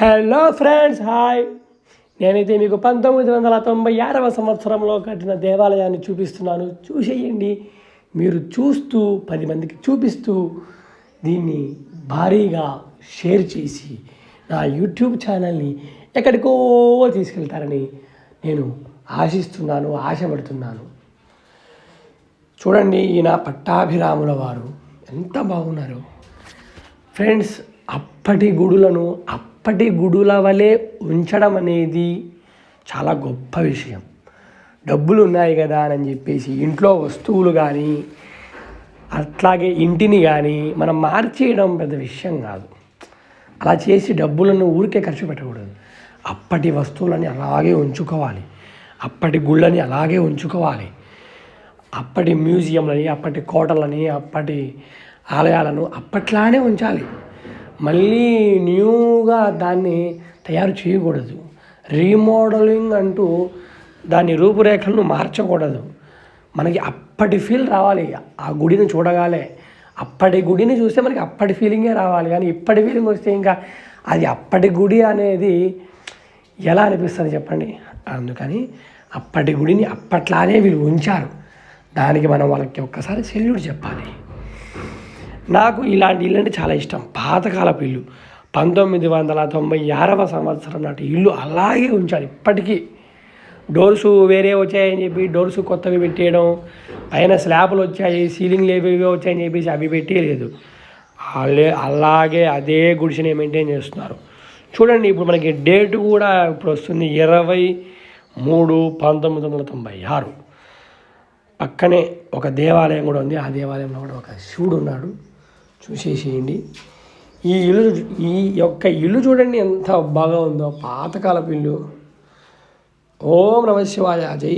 Hello friends, hi. నేనైతే మీకు 1996వ సంవత్సరంలో కట్టిన దేవాలయాన్ని చూపిస్తున్నాను. చూసేయండి. మీరు చూస్తూ 10 మందికి చూపిస్తూ దీన్ని భారీగా షేర్ చేసి నా యూట్యూబ్ ఛానల్ని ఎక్కడికో తీసుకెళ్తారని నేను ఆశిస్తున్నాను, ఆశపడుతున్నాను. చూడండి, ఈయన పట్టాభిరాముల వారు ఎంత బాగున్నారు ఫ్రెండ్స్. అప్పటి గుడుల వలె ఉంచడం అనేది చాలా గొప్ప విషయం. డబ్బులు ఉన్నాయి కదా అని చెప్పేసి ఇంట్లో వస్తువులు కానీ అట్లాగే ఇంటిని కానీ మనం మార్చేయడం పెద్ద విషయం కాదు. అలా చేసి డబ్బులను ఊరికే ఖర్చు పెట్టకూడదు. అప్పటి వస్తువులని అలాగే ఉంచుకోవాలి, అప్పటి గుళ్ళని అలాగే ఉంచుకోవాలి, అప్పటి మ్యూజియంలని, అప్పటి కోటలని, అప్పటి ఆలయాలను అప్పట్లానే ఉంచాలి. మళ్ళీ న్యూగా దాన్ని తయారు చేయకూడదు. రీమోడలింగ్ అంటూ దాని రూపురేఖలను మార్చకూడదు. మనకి అప్పటి ఫీల్ రావాలి. ఆ గుడిని చూడగానే అప్పటి గుడిని చూస్తే మనకి అప్పటి ఫీలింగే రావాలి. కానీ ఇప్పటి ఫీలింగ్ వస్తే ఇంకా అది అప్పటి గుడి అనేది ఎలా అనిపిస్తుంది చెప్పండి. అందుకని అప్పటి గుడిని అప్పట్లానే వీళ్ళు ఉంచారు. దానికి మనం వాళ్ళకి ఒక్కసారి సెల్యూట్ చెప్పాలి. నాకు ఇలాంటి ఇల్లు అంటే చాలా ఇష్టం. పాతకాలపు ఇల్లు, 1996వ సంవత్సరం నాటి ఇల్లు అలాగే ఉంచాలి. ఇప్పటికీ డోర్స్ వేరే వచ్చాయని చెప్పి డోర్స్ కొత్తవి పెట్టేయడం, పైన స్లాబ్లు వచ్చాయి, సీలింగ్లు ఏవేవో వచ్చాయని చెప్పేసి అవి పెట్టేయలేదు. అలాగే అదే గుడిసెని మెయింటైన్ చేస్తున్నారు. చూడండి, ఇప్పుడు మనకి డేట్ కూడా ఇప్పుడు వస్తుంది 23/1996. పక్కనే ఒక దేవాలయం కూడా ఉంది. ఆ దేవాలయంలో కూడా ఒక శివుడు ఉన్నాడు. చూసేసేయండి. ఈ యొక్క ఇల్లు చూడండి ఎంత బాగా ఉందో, పాతకాలపు ఇల్లు. ఓం నమః శివాయ. జై